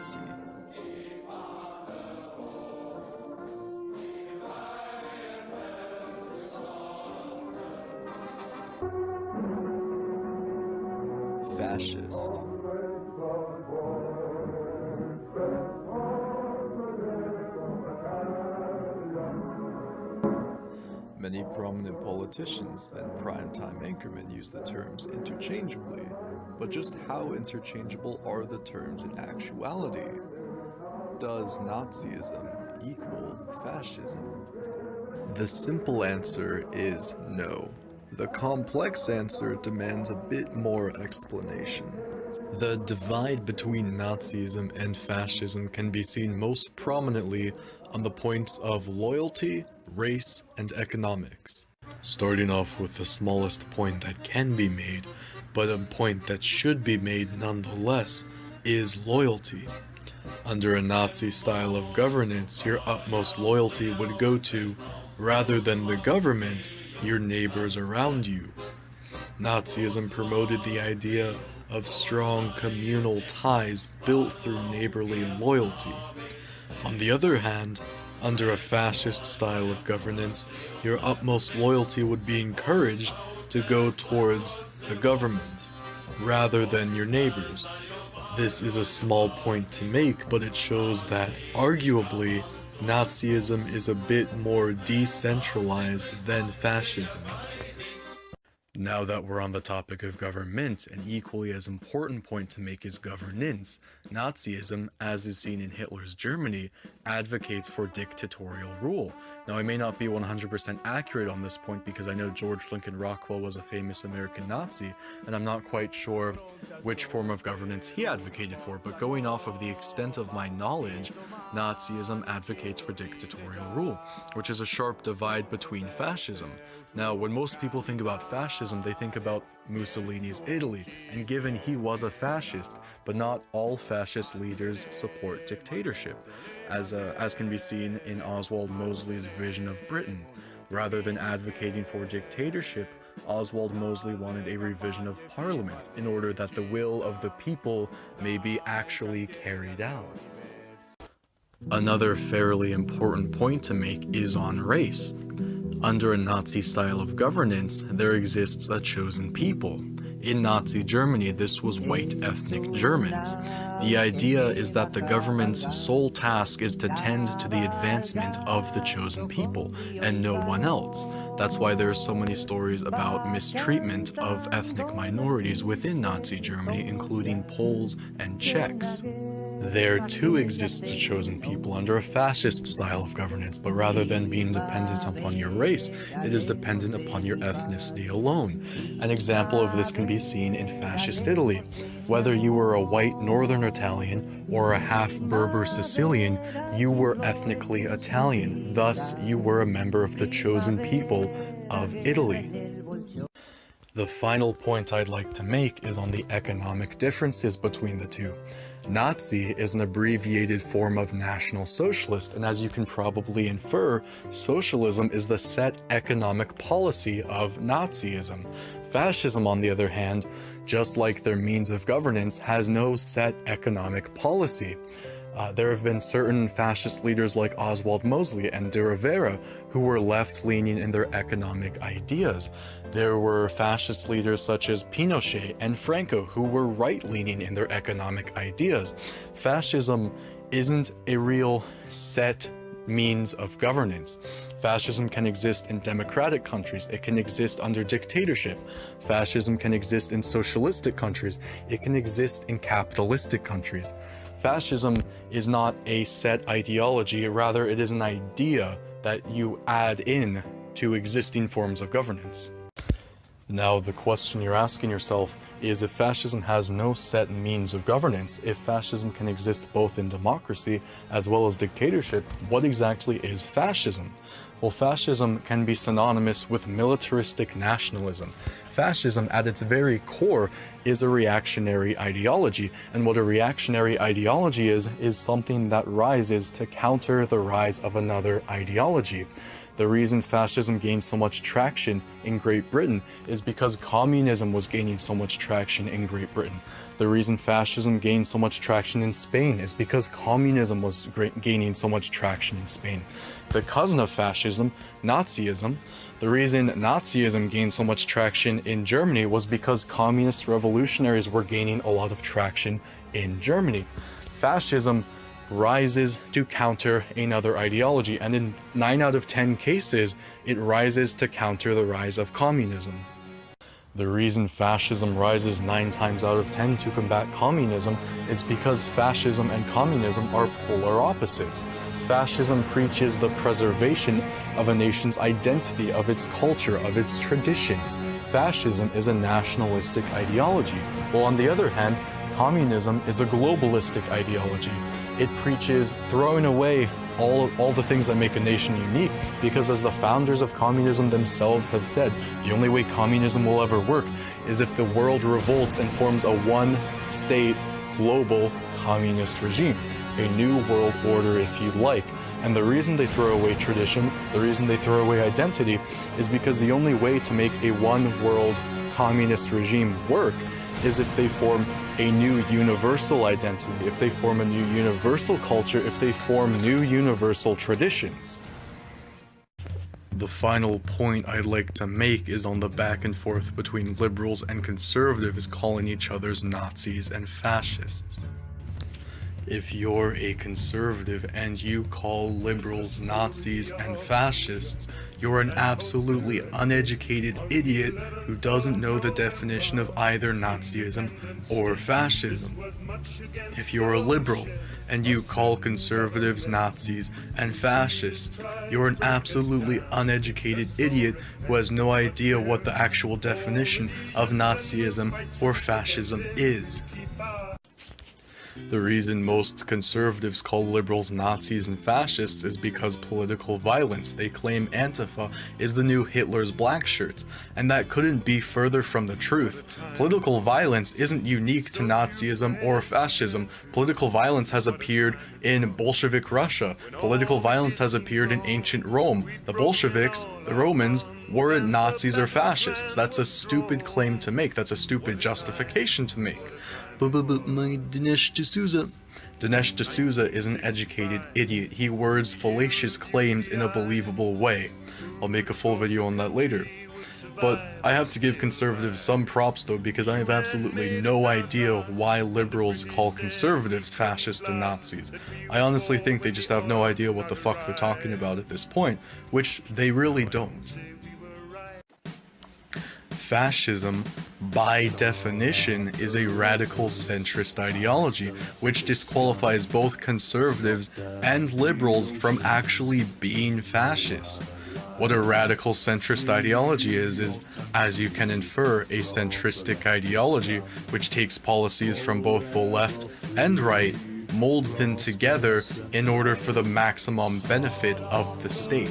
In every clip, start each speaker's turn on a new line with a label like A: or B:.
A: Nazi. Fascist. Many prominent politicians and primetime anchormen use the terms interchangeably, but just how interchangeable are the terms in actuality? Does Nazism equal fascism? The simple answer is no. The complex answer demands a bit more explanation. The divide between Nazism and fascism can be seen most prominently on the points of loyalty, race, and economics. Starting off with the smallest point that can be made, but a point that should be made nonetheless, is loyalty. Under a Nazi style of governance, your utmost loyalty would go to, rather than the government, your neighbors around you. Nazism promoted the idea of strong communal ties built through neighborly loyalty. On the other hand, under a fascist style of governance, your utmost loyalty would be encouraged to go towards the government, rather than your neighbors. This is a small point to make, but it shows that, arguably, Nazism is a bit more decentralized than fascism. Now that we're on the topic of government, an equally as important point to make is governance. Nazism, as is seen in Hitler's Germany, advocates for dictatorial rule. Now, I may not be 100% accurate on this point because I know George Lincoln Rockwell was a famous American Nazi, and I'm not quite sure which form of governance he advocated for, but going off of the extent of my knowledge, Nazism advocates for dictatorial rule, which is a sharp divide between fascism. Now, when most people think about fascism, they think about Mussolini's Italy, and given he was a fascist, but not all fascist leaders support dictatorship, as can be seen in Oswald Mosley's vision of Britain. Rather than advocating for dictatorship, Oswald Mosley wanted a revision of Parliament in order that the will of the people may be actually carried out. Another fairly important point to make is on race. Under a Nazi style of governance, there exists a chosen people. In Nazi Germany, this was white ethnic Germans. The idea is that the government's sole task is to tend to the advancement of the chosen people, and no one else. That's why there are so many stories about mistreatment of ethnic minorities within Nazi Germany, including Poles and Czechs. There too exists a chosen people under a fascist style of governance, but rather than being dependent upon your race, it is dependent upon your ethnicity alone. An example of this can be seen in fascist Italy. Whether you were a white northern Italian or a half Berber Sicilian, you were ethnically Italian, thus you were a member of the chosen people of Italy. The final point I'd like to make is on the economic differences between the two. Nazi is an abbreviated form of National Socialist, and as you can probably infer, socialism is the set economic policy of Nazism. Fascism, on the other hand, just like their means of governance, has no set economic policy. There have been certain fascist leaders like Oswald Mosley and de Rivera who were left-leaning in their economic ideas. There were fascist leaders such as Pinochet and Franco who were right-leaning in their economic ideas. Fascism isn't a real set means of governance. Fascism can exist in democratic countries. It can exist under dictatorship. Fascism can exist in socialistic countries. It can exist in capitalistic countries. Fascism is not a set ideology, rather it is an idea that you add in to existing forms of governance. Now, the question you're asking yourself is, if fascism has no set means of governance, if fascism can exist both in democracy as well as dictatorship, what exactly is fascism? Well, fascism can be synonymous with militaristic nationalism. Fascism, at its very core, is a reactionary ideology, and what a reactionary ideology is something that rises to counter the rise of another ideology. The reason fascism gained so much traction in Great Britain is because communism was gaining so much traction in Great Britain. The reason fascism gained so much traction in Spain is because communism was gaining so much traction in Spain. The cousin of fascism, Nazism, the reason Nazism gained so much traction in Germany was because communist revolutionaries were gaining a lot of traction in Germany. Fascism rises to counter another ideology, and in 9 out of 10 cases, it rises to counter the rise of communism. The reason fascism rises 9 times out of 10 to combat communism is because fascism and communism are polar opposites. Fascism preaches the preservation of a nation's identity, of its culture, of its traditions. Fascism is a nationalistic ideology, while on the other hand, communism is a globalistic ideology. It preaches throwing away all the things that make a nation unique, because as the founders of communism themselves have said, the only way communism will ever work is if the world revolts and forms a one-state global communist regime. A new world order, if you like. And the reason they throw away tradition, the reason they throw away identity, is because the only way to make a one-world communist regime work is if they form a new universal identity, if they form a new universal culture, if they form new universal traditions. The final point I'd like to make is on the back and forth between liberals and conservatives calling each other's Nazis and fascists. If you're a conservative and you call liberals Nazis and fascists, you're an absolutely uneducated idiot who doesn't know the definition of either Nazism or fascism. If you're a liberal and you call conservatives Nazis and fascists, you're an absolutely uneducated idiot who has no idea what the actual definition of Nazism or fascism is. The reason most conservatives call liberals Nazis and fascists is because political violence. They claim Antifa is the new Hitler's black shirts, and that couldn't be further from the truth. Political violence isn't unique to Nazism or fascism. Political violence has appeared in Bolshevik Russia. Political violence has appeared in ancient Rome. The Bolsheviks, the Romans, weren't Nazis or fascists. That's a stupid claim to make. That's a stupid justification to make. But Dinesh D'Souza is an educated idiot. He words fallacious claims in a believable way. I'll make a full video on that later. But I have to give conservatives some props though, because I have absolutely no idea why liberals call conservatives fascists and Nazis. I honestly think they just have no idea what the fuck they're talking about at this point, which they really don't. Fascism, by definition, is a radical centrist ideology, which disqualifies both conservatives and liberals from actually being fascist. What a radical centrist ideology is, as you can infer, a centristic ideology which takes policies from both the left and right, molds them together in order for the maximum benefit of the state.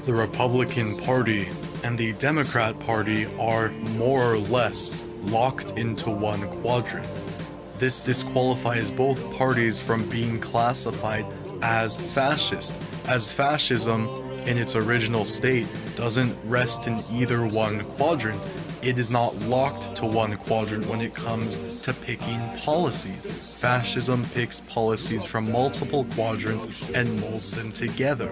A: The Republican Party and the Democrat Party are more or less locked into one quadrant. This disqualifies both parties from being classified as fascist, as fascism in its original state doesn't rest in either one quadrant. It is not locked to one quadrant when it comes to picking policies. Fascism picks policies from multiple quadrants and molds them together.